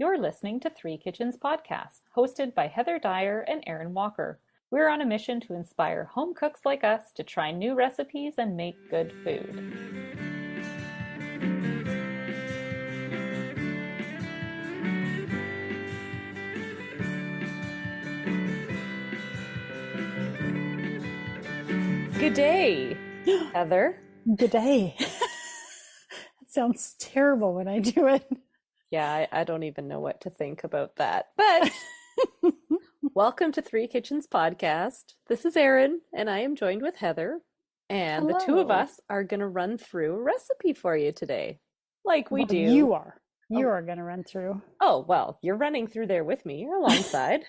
You're listening to Three Kitchens Podcast, hosted by Heather Dyer and Erin Walker. We're on a mission to inspire home cooks like us to try new recipes and make good food. Good day, Heather. Good day. That sounds terrible when I do it. Yeah, I don't even know what to think about that. But welcome to Three Kitchens Podcast. This is Erin, and I am joined with Heather. And Hello. The two of us are going to run through a recipe for you today, like we do. You are. You are going to run through. Oh, well, you're running through there with me. You're alongside.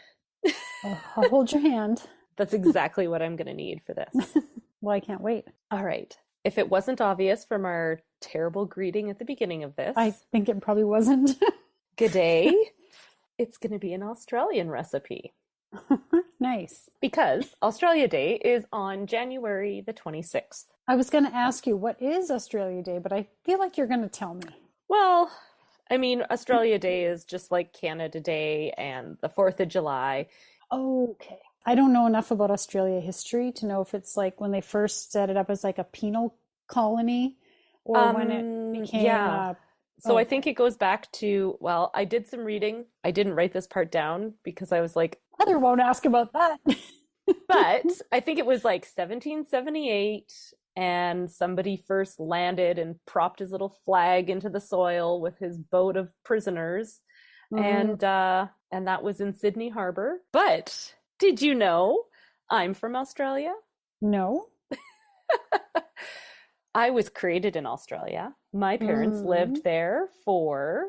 I'll hold your hand. That's exactly what I'm going to need for this. Well, I can't wait. All right. If it wasn't obvious from our terrible greeting at the beginning of this, I think it probably wasn't. G'day. It's going to be an Australian recipe. Nice. Because Australia Day is on January the 26th. I was going to ask you, what is Australia Day? But I feel like you're going to tell me. Well, I mean, Australia Day is just like Canada Day and the 4th of July. Okay. I don't know enough about Australia history to know if it's like when they first set it up as like a penal colony or when it became... So I think it goes back to, well, I did some reading. I didn't write this part down because I was like... Heather won't ask about that. But I think it was like 1778 and somebody first landed and propped his little flag into the soil with his boat of prisoners. And that was in Sydney Harbor. But... Did you know I'm from Australia? No. I was created in Australia. My parents lived there for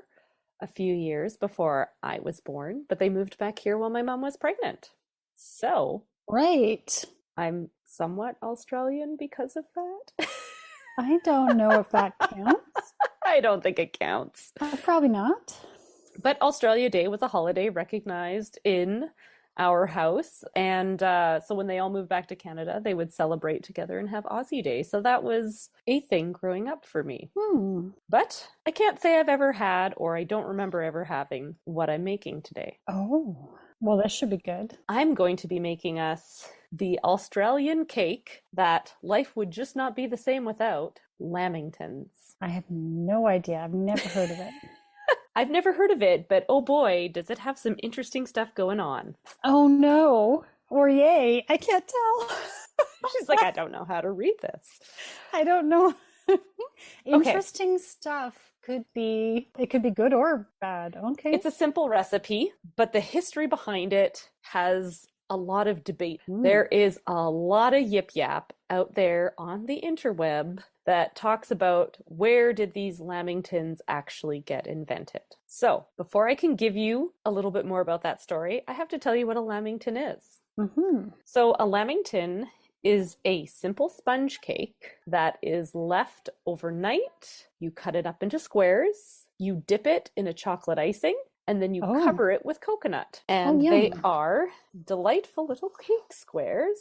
a few years before I was born, but they moved back here while my mom was pregnant. So, right. I'm somewhat Australian because of that. I don't know if that counts. I don't think it counts. Probably not. But Australia Day was a holiday recognized in our house, and so when they all moved back to Canada, they would celebrate together and have Aussie Day. So that was a thing growing up for me. But I can't say I've ever had, or I don't remember ever having, what I'm making today. Oh, well, this should be good. I'm going to be making us the Australian cake that life would just not be the same without, Lamingtons. I have no idea. I've never heard of it. I've never heard of it, but oh boy, does it have some interesting stuff going on. Oh no. Or yay. I can't tell. She's like, I don't know how to read this. I don't know. Interesting stuff could be good or bad. Okay. It's a simple recipe, but the history behind it has a lot of debate. There is a lot of yip yap out there on the interweb that talks about where did these Lamingtons actually get invented. So before I can give you a little bit more about that story, I have to tell you what a Lamington is. So a Lamington is a simple sponge cake that is left overnight. You cut it up into squares, you dip it in a chocolate icing, and then you cover it with coconut. And they are delightful little cake squares.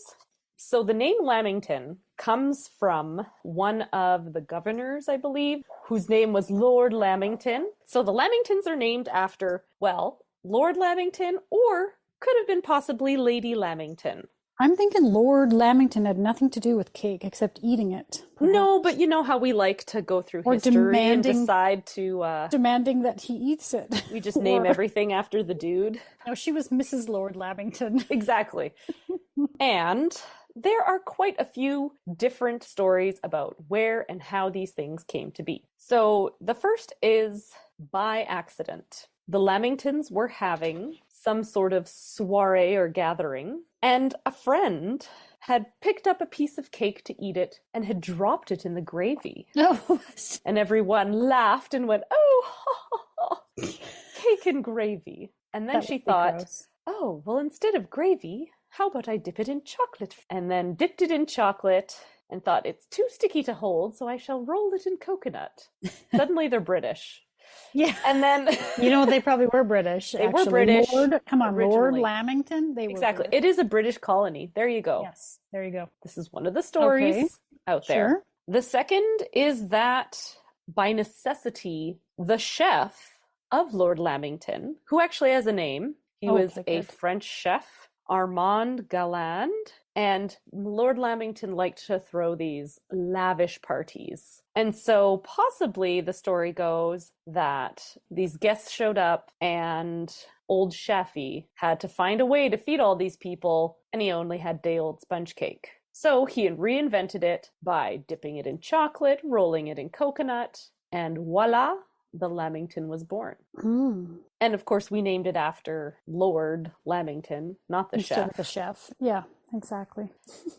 So the name Lamington comes from one of the governors, I believe, whose name was Lord Lamington. So the Lamingtons are named after, well, Lord Lamington, or could have been possibly Lady Lamington. I'm thinking Lord Lamington had nothing to do with cake except eating it. Perhaps. No, but you know how we like to go through history and decide to... demanding that he eats it. We just name everything after the dude. No, she was Mrs. Lord Lamington. Exactly. And there are quite a few different stories about where and how these things came to be. So the first is by accident. The Lamingtons were having some sort of soiree or gathering, and a friend had picked up a piece of cake to eat it and had dropped it in the gravy. Oh. And everyone laughed and went, oh, cake and gravy. And then she thought, gross. Oh, well, instead of gravy, how about I dip it in chocolate? And then dipped it in chocolate and thought, it's too sticky to hold, so I shall roll it in coconut. Suddenly they're British. Yeah. And then... you know, they probably were British. They were British. Come on, originally. Lord Lamington. They were exactly. British. It is a British colony. There you go. Yes, there you go. This is one of the stories out there. Sure. The second is that by necessity, the chef of Lord Lamington, who actually has a name. He was a good. French chef, Armand Galland, and Lord Lamington liked to throw these lavish parties. And so possibly the story goes that these guests showed up and old Chefy had to find a way to feed all these people, and he only had day-old sponge cake. So he reinvented it by dipping it in chocolate, rolling it in coconut, and voila, the Lamington was born. Mm. And of course, we named it after Lord Lamington, not the Instead chef. of the chef. Yeah, exactly.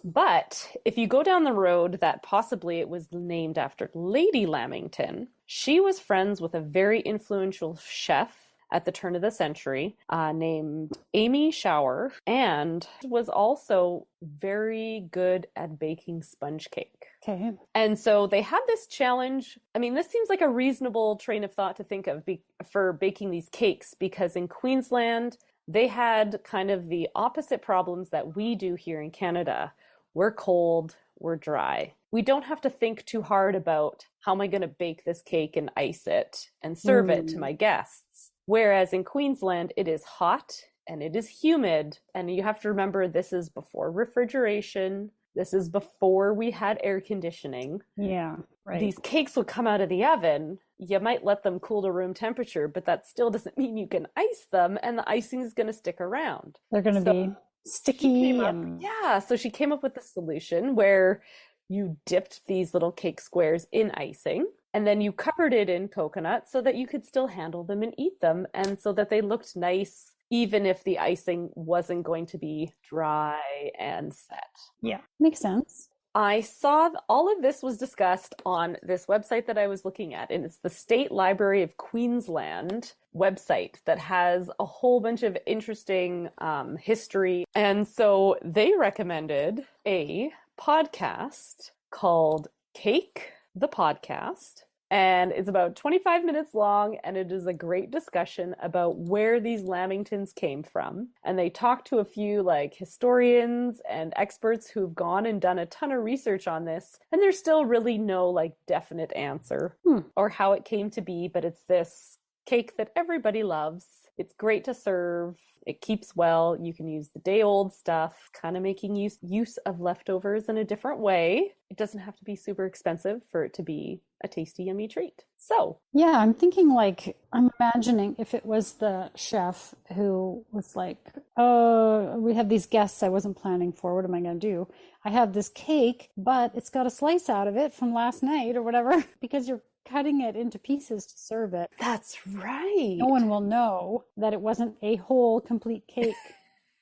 But if you go down the road that possibly it was named after Lady Lamington, she was friends with a very influential chef at the turn of the century named Amy Shower, and was also very good at baking sponge cake. Okay. And so they had this challenge. I mean, this seems like a reasonable train of thought to think of for baking these cakes, because in Queensland, they had kind of the opposite problems that we do here in Canada. We're cold, we're dry. We don't have to think too hard about how am I going to bake this cake and ice it and serve it to my guests. Whereas in Queensland, it is hot and it is humid. And you have to remember, this is before refrigeration. This is before we had air conditioning. Yeah, right. These cakes would come out of the oven. You might let them cool to room temperature, but that still doesn't mean you can ice them, and the icing is going to stick around. They're going to be sticky. So she came up with a solution where you dipped these little cake squares in icing, and then you covered it in coconut so that you could still handle them and eat them, and so that they looked nice even if the icing wasn't going to be dry and set. Yeah, makes sense. I saw all of this was discussed on this website that I was looking at, and it's the State Library of Queensland website that has a whole bunch of interesting history. And so they recommended a podcast called Cake the Podcast. And it's about 25 minutes long, and it is a great discussion about where these Lamingtons came from. And they talk to a few historians and experts who've gone and done a ton of research on this. And there's still really no definite answer or how it came to be, but it's this cake that everybody loves. It's great to serve. It keeps well. You can use the day-old stuff, kind of making use of leftovers in a different way. It doesn't have to be super expensive for it to be a tasty, yummy treat. So, yeah, I'm thinking I'm imagining if it was the chef who was like, oh, we have these guests I wasn't planning for. What am I going to do? I have this cake, but it's got a slice out of it from last night or whatever, because you're cutting it into pieces to serve it. That's right. No one will know that it wasn't a whole complete cake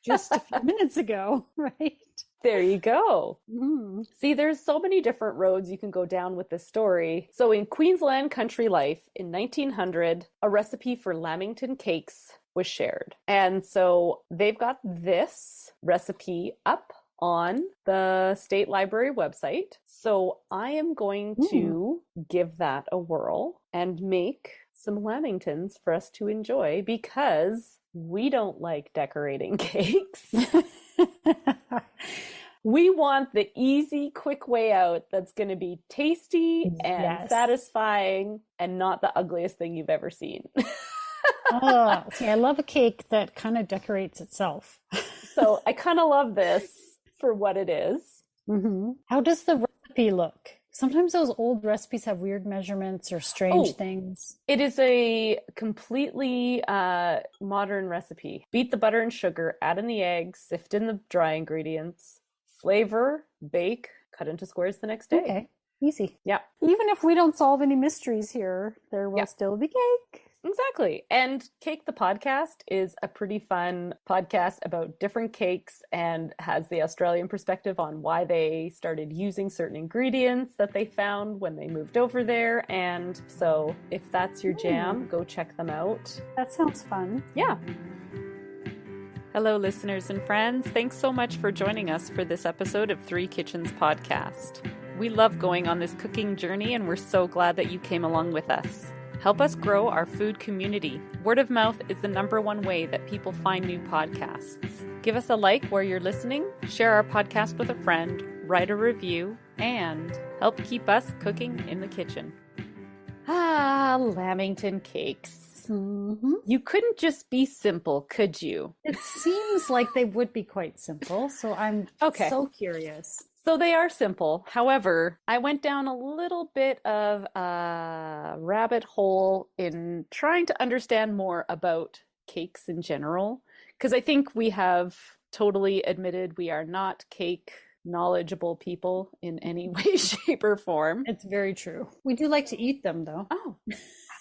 just a few minutes ago, right? There you go. Mm. See, there's so many different roads you can go down with this story. So in Queensland Country Life in 1900, a recipe for Lamington cakes was shared. And so they've got this recipe up on the State Library website. So I am going to give that a whirl and make some Lamingtons for us to enjoy, because we don't like decorating cakes. We want the easy, quick way out that's going to be tasty and satisfying and not the ugliest thing you've ever seen. Oh, see, I love a cake that kind of decorates itself. So I kind of love this for what it is. Mm-hmm. How does the recipe look? Sometimes those old recipes have weird measurements or strange things. It is a completely modern recipe. Beat the butter and sugar, add in the eggs, sift in the dry ingredients, flavor, bake, cut into squares the next day. Okay, easy. Yeah. Even if we don't solve any mysteries here, there will still be cake. Exactly. And Cake the Podcast is a pretty fun podcast about different cakes and has the Australian perspective on why they started using certain ingredients that they found when they moved over there. And so if that's your jam, go check them out. That sounds fun. Yeah. Hello, listeners and friends. Thanks so much for joining us for this episode of Three Kitchens Podcast. We love going on this cooking journey, and we're so glad that you came along with us. Help us grow our food community. Word of mouth is the #1 way that people find new podcasts. Give us a like where you're listening, share our podcast with a friend, write a review, and help keep us cooking in the kitchen. Lamington cakes. Mm-hmm. You couldn't just be simple, could you? It seems like they would be quite simple, so I'm Okay. so curious. So they are simple. However, I went down a little bit of a rabbit hole in trying to understand more about cakes in general, because I think we have totally admitted we are not cake knowledgeable people in any way, shape, or form. It's very true. We do like to eat them, though. Oh,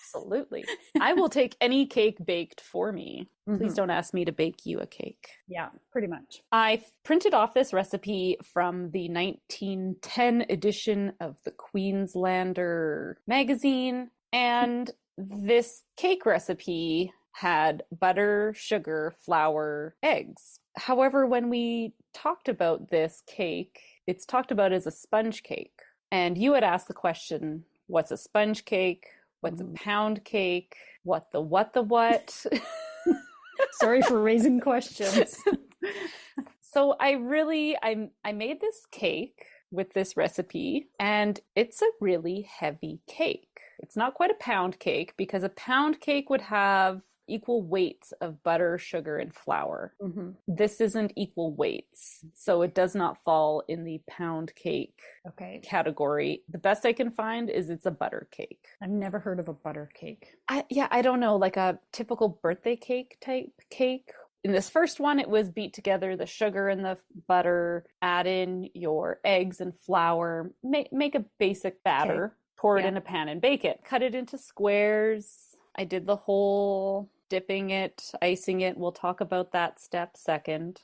absolutely. I will take any cake baked for me. Please don't ask me to bake you a cake. Yeah, pretty much. I printed off this recipe from the 1910 edition of the Queenslander Magazine, and this cake recipe had butter, sugar, flour, eggs. However, when we talked about this cake, it's talked about as a sponge cake. And you had asked the question, what's a sponge cake? What's a pound cake? What the what? Sorry for raising questions. So I made this cake with this recipe, and it's a really heavy cake. It's not quite a pound cake, because a pound cake would have equal weights of butter, sugar, and flour. This isn't equal weights, so it does not fall in the pound cake category. The best I can find is it's a butter cake. I've never heard of a butter cake. I don't know, like a typical birthday cake type cake. In this first one, it was beat together the sugar and the butter, add in your eggs and flour, make a basic batter, pour it in a pan and bake it. Cut it into squares. I did the whole dipping it, icing it. We'll talk about that step second.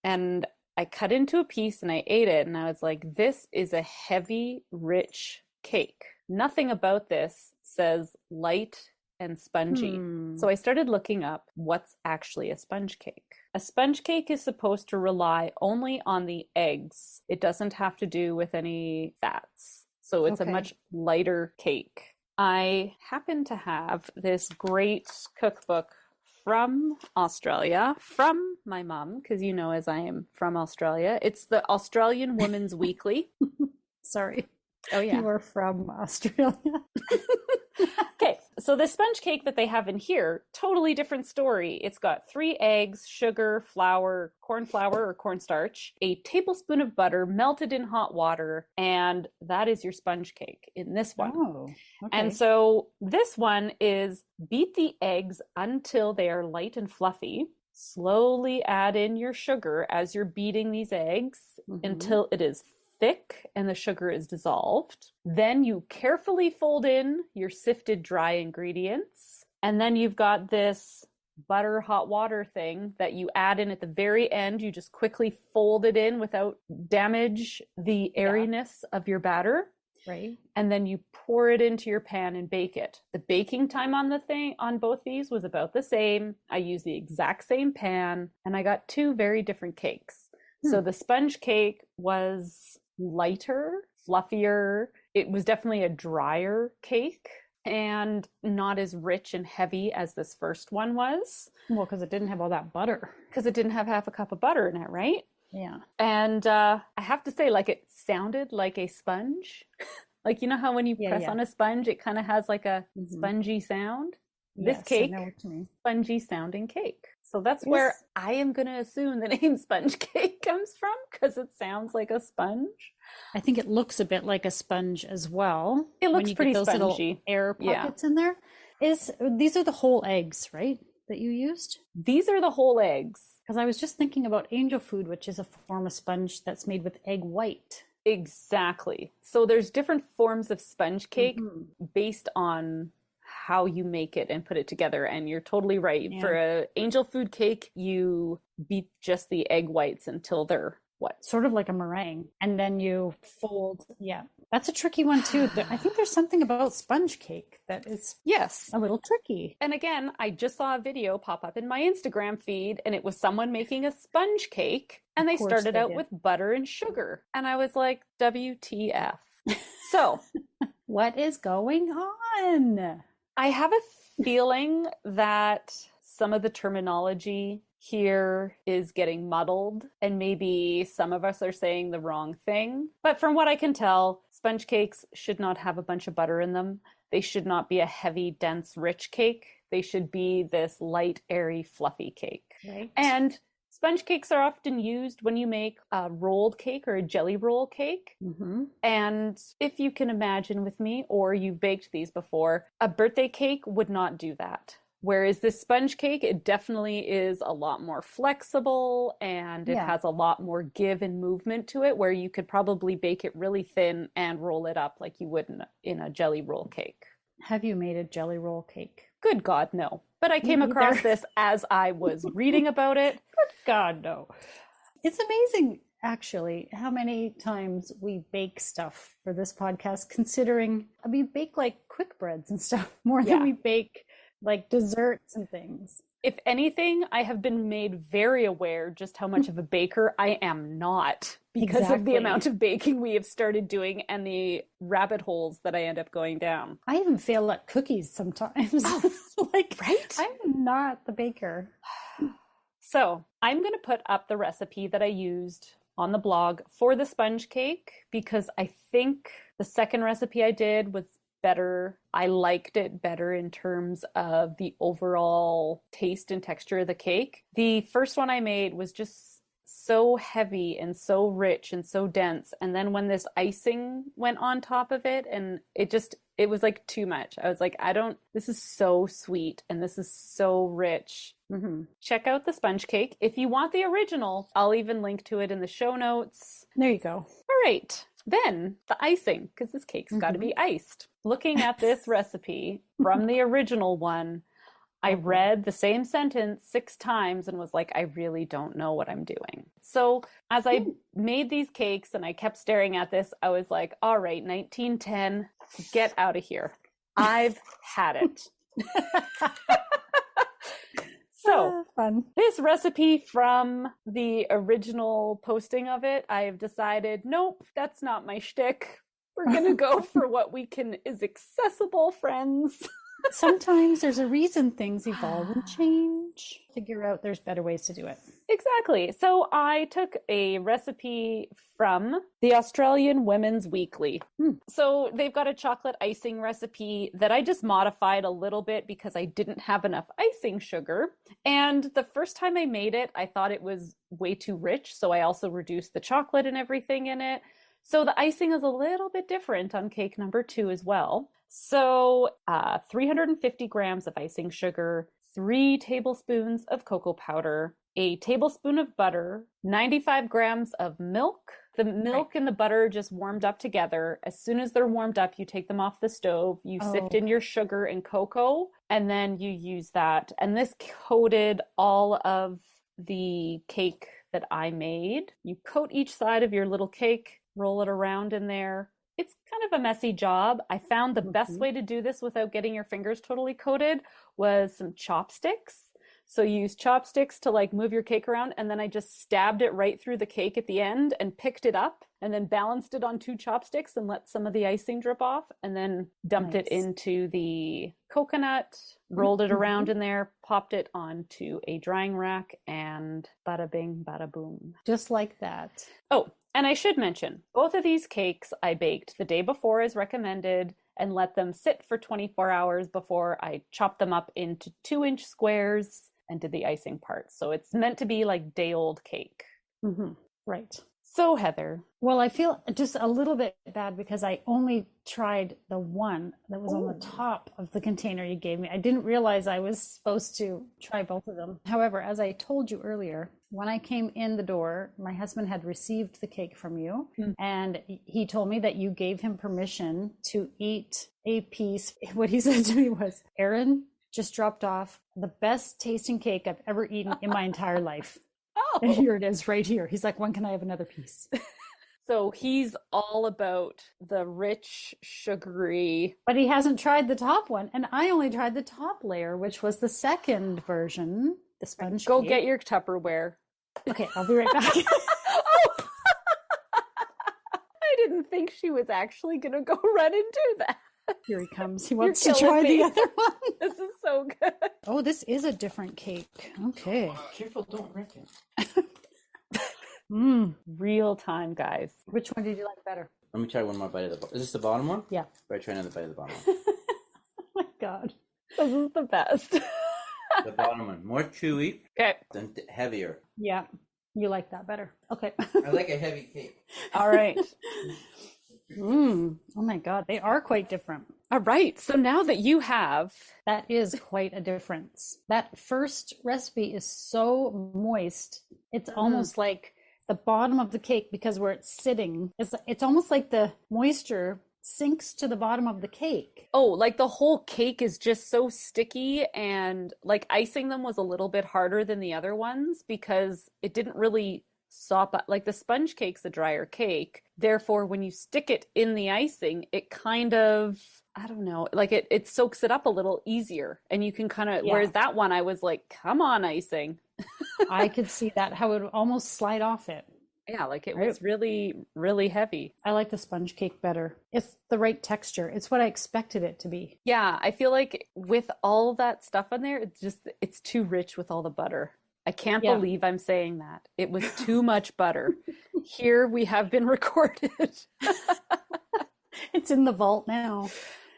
And I cut into a piece and I ate it, and I was like, this is a heavy, rich cake. Nothing about this says light and spongy. So I started looking up what's actually a sponge cake. A sponge cake is supposed to rely only on the eggs. It doesn't have to do with any fats. So it's a much lighter cake. I happen to have this great cookbook from Australia, from my mom, because you know, as I am from Australia. It's the Australian Women's Weekly. Sorry. Oh, yeah. You are from Australia. Okay, so the sponge cake that they have in here, totally different story. It's got 3 eggs, sugar, flour, corn flour or cornstarch, a tablespoon of butter melted in hot water, and that is your sponge cake in this one. Oh, okay. And so this one is beat the eggs until they are light and fluffy. Slowly add in your sugar as you're beating these eggs until it is thick and the sugar is dissolved. Then you carefully fold in your sifted dry ingredients. And then you've got this butter hot water thing that you add in at the very end. You just quickly fold it in without damage the airiness of your batter. Right. And then you pour it into your pan and bake it. The baking time on both these was about the same. I used the exact same pan, and I got 2 very different cakes. So the sponge cake was lighter, fluffier. It was definitely a drier cake and not as rich and heavy as this first one was. Well, because it didn't have all that butter. Because it didn't have half a cup of butter in it, right? Yeah. And I have to say, like, it sounded like a sponge. Like, you know how when you press on a sponge, it kind of has like a spongy sound? This cake, I know what you mean. spongy sounding cake. So that's where I am going to assume the name sponge cake comes from, because it sounds like a sponge. I think it looks a bit like a sponge as well. It looks when you pretty get those spongy. little air pockets in there. These are the whole eggs, right? That you used? These are the whole eggs. Because I was just thinking about angel food, which is a form of sponge that's made with egg white. Exactly. So there's different forms of sponge cake based on how you make it and put it together. And you're totally right. For a angel food cake, you beat just the egg whites until they're what? Sort of like a meringue. And then you fold. Yeah. That's a tricky one too. I think there's something about sponge cake that is a little tricky. And again, I just saw a video pop up in my Instagram feed, and it was someone making a sponge cake, and they started out with butter and sugar. And I was like, WTF. So what is going on? I have a feeling that some of the terminology here is getting muddled, and maybe some of us are saying the wrong thing. But from what I can tell, sponge cakes should not have a bunch of butter in them. They should not be a heavy, dense, rich cake. They should be this light, airy, fluffy cake. Right. And sponge cakes are often used when you make a rolled cake or a jelly roll cake. Mm-hmm. And if you can imagine with me, or you've baked these before, a birthday cake would not do that. Whereas this sponge cake, it definitely is a lot more flexible and it has a lot more give and movement to it, where you could probably bake it really thin and roll it up like you would in a jelly roll cake. Have you made a jelly roll cake? Good God, no. But I came across this as I was reading about it. Good God, no. It's amazing, actually, how many times we bake stuff for this podcast, considering, I mean, bake like quick breads and stuff more than we bake like desserts and things. If anything, I have been made very aware just how much of a baker I am not because of the amount of baking we have started doing and the rabbit holes that I end up going down. I even fail at cookies sometimes. Like, right? I'm not the baker. So I'm going to put up the recipe that I used on the blog for the sponge cake because I think the second recipe I did was better. I liked it better in terms of the overall taste and texture of the cake. The first one I made was just so heavy and so rich and so dense. And then when this icing went on top of it, and it was like too much. I was like, this is so sweet and this is so rich. Mm-hmm. Check out the sponge cake. If you want the original, I'll even link to it in the show notes. There you go. All right. Then the icing, because this cake's got to be iced. Looking at this recipe from the original one, I read the same sentence 6 times and was like, I really don't know what I'm doing. So as I made these cakes and I kept staring at this, I was like, all right, 1910, get out of here. I've had it. So, fun. This recipe from the original posting of it, I've decided, nope, that's not my shtick. We're going to go for what is accessible, friends. Sometimes there's a reason things evolve and change. Figure out there's better ways to do it. Exactly. So I took a recipe from the Australian Women's Weekly. So they've got a chocolate icing recipe that I just modified a little bit because I didn't have enough icing sugar. And the first time I made it, I thought it was way too rich. So I also reduced the chocolate and everything in it. So the icing is a little bit different on cake number 2 as well. So 350 grams of icing sugar, 3 tablespoons of cocoa powder, a tablespoon of butter, 95 grams of milk. The milk and the butter just warmed up together. As soon as they're warmed up, you take them off the stove, you sift in your sugar and cocoa, and then you use that. And this coated all of the cake that I made. You coat each side of your little cake, roll it around in there. It's kind of a messy job. I found the best way to do this without getting your fingers totally coated was some chopsticks. So you use chopsticks to like move your cake around, and then I just stabbed it right through the cake at the end and picked it up and then balanced it on 2 chopsticks and let some of the icing drip off, and then dumped it into the coconut, rolled it around in there, popped it onto a drying rack, and bada bing, bada boom. Just like that. Oh, and I should mention, both of these cakes I baked the day before as recommended and let them sit for 24 hours before I chopped them up into 2-inch squares and did the icing part. So it's meant to be like day-old cake. Right. So Heather. Well, I feel just a little bit bad because I only tried the one that was on the top of the container you gave me. I didn't realize I was supposed to try both of them. However, as I told you earlier, when I came in the door, my husband had received the cake from you, and he told me that you gave him permission to eat a piece. What he said to me was, Erin just dropped off the best tasting cake I've ever eaten in my entire life. And here it is right here. He's like, when can I have another piece? So he's all about the rich, sugary. But he hasn't tried the top one. And I only tried the top layer, which was the second version, the sponge Go cake. get your Tupperware. Okay, I'll be right back. I didn't think she was actually going to go run and do that. Here he comes. He wants to try the other one. This is so good. Oh, this is a different cake. Okay. Careful, don't wreck it. Real time, guys. Which one did you like better? Let me try one more bite of the bottom. Is this the bottom one? Yeah. Or try another bite of the bottom one? Oh my God. This is the best. The bottom one, more chewy Okay. than heavier. Yeah, you like that better. Okay. I like a heavy cake. All right. Oh my God, they are quite different. All right. So now that you have, That is quite a difference. That first recipe is so moist. It's almost like the bottom of the cake, because where it's sitting, it's almost like the moisture sinks to the bottom of the cake. oh, like the whole cake is just so sticky, and like icing them was a little bit harder than the other ones because it didn't really sop up. Like the sponge cake's a drier cake. Therefore, when you stick it in the icing, it kind of, I don't know, like it soaks it up a little easier. And you can kind of, Yeah. whereas that one, I was like, come on, icing. I could see that, how it would almost slide off it. Yeah, like it Right. was really, really heavy. I like the sponge cake better. It's the right texture. It's what I expected it to be. Yeah, I feel like with all that stuff in there, it's too rich with all the butter. I can't Yeah. believe I'm saying that. It was too much butter. Here we have been recorded. It's in the vault now.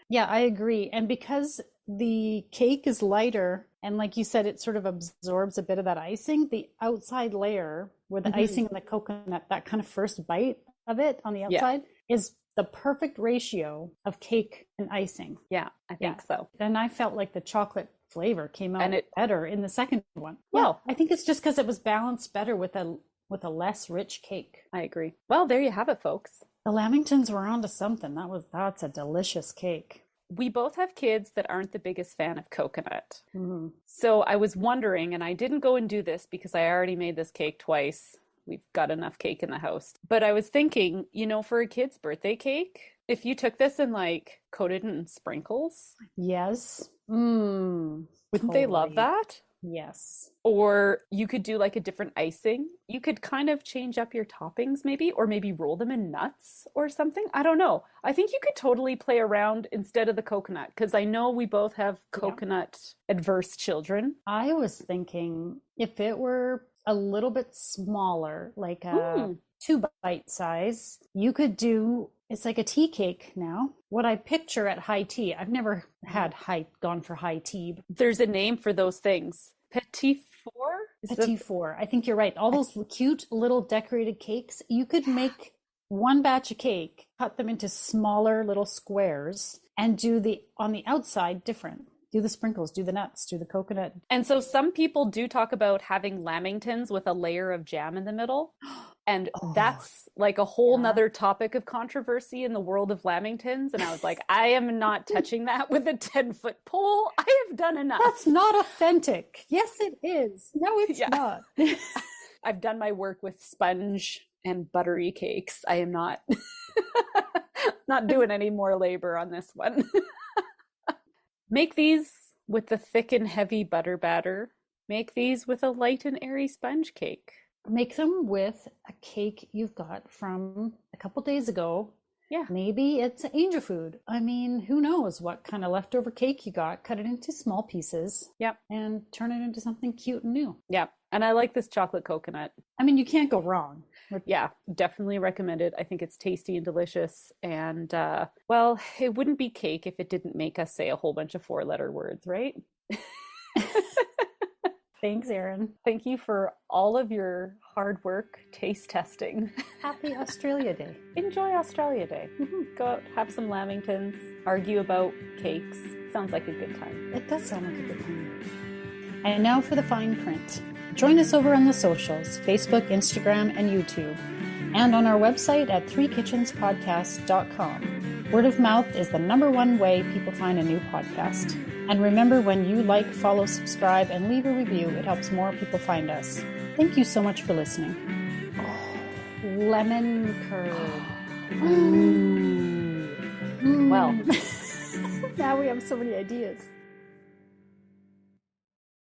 Yeah, I agree. And because the cake is lighter, and like you said, it sort of absorbs a bit of that icing, the outside layer where the icing and the coconut, that kind of first bite of it on the outside, is the perfect ratio of cake and icing. Yeah, I think so. And I felt like the chocolate flavor came out And it- better in the second one. Well- I think it's just because it was balanced better with a less rich cake. I agree. Well, there you have it, folks. The Lamingtons were onto something. That's a delicious cake. We both have kids that aren't the biggest fan of coconut. Mm-hmm. So I was wondering, and I didn't go and do this because I already made this cake twice. We've got enough cake in the house. But I was thinking, for a kid's birthday cake, if you took this and like coated it in sprinkles, Yes. wouldn't they love Totally. that? Yes. Or you could do like a different icing. You could kind of change up your toppings maybe, or maybe roll them in nuts or something. I don't know. I think you could totally play around instead of the coconut, because I know we both have coconut adverse children. I was thinking if it were a little bit smaller, like a 2-bite size, you could do, it's like a tea cake now. What I picture at high tea, I've never gone for high tea. There's a name for those things. Petit four? Petit four. I think you're right. All those cute little decorated cakes, you could make one batch of cake, cut them into smaller little squares, and do on the outside different. Do the sprinkles, do the nuts, do the coconut. And so some people do talk about having Lamingtons with a layer of jam in the middle. And that's like a whole nother topic of controversy in the world of Lamingtons. And I was like, I am not touching that with a 10-foot pole. I have done enough. That's not authentic. Yes, it is. No, it's not. I've done my work with sponge and buttery cakes. I am not not doing any more labor on this one. Make these with the thick and heavy butter batter. Make these with a light and airy sponge cake. Make them with a cake you've got from a couple days ago. Yeah. Maybe it's angel food. I mean, who knows what kind of leftover cake you got. Cut it into small pieces. Yep. And turn it into something cute and new. Yeah. And I like this chocolate coconut. I mean, you can't go wrong. Yeah, definitely recommend it. I think it's tasty and delicious. And, well, it wouldn't be cake if it didn't make us say a whole bunch of 4-letter words, right? Thanks, Erin. Thank you for all of your hard work taste testing. Happy Australia Day. Enjoy Australia Day. Go out, have some Lamingtons, argue about cakes. Sounds like a good time. It does sound like a good time. And now for the fine print. Join us over on the socials, Facebook, Instagram, and YouTube, and on our website at threekitchenspodcast.com. Word of mouth is the #1 way people find a new podcast. And remember, when you like, follow, subscribe, and leave a review, it helps more people find us. Thank you so much for listening. Lemon curd. Well, Now we have so many ideas.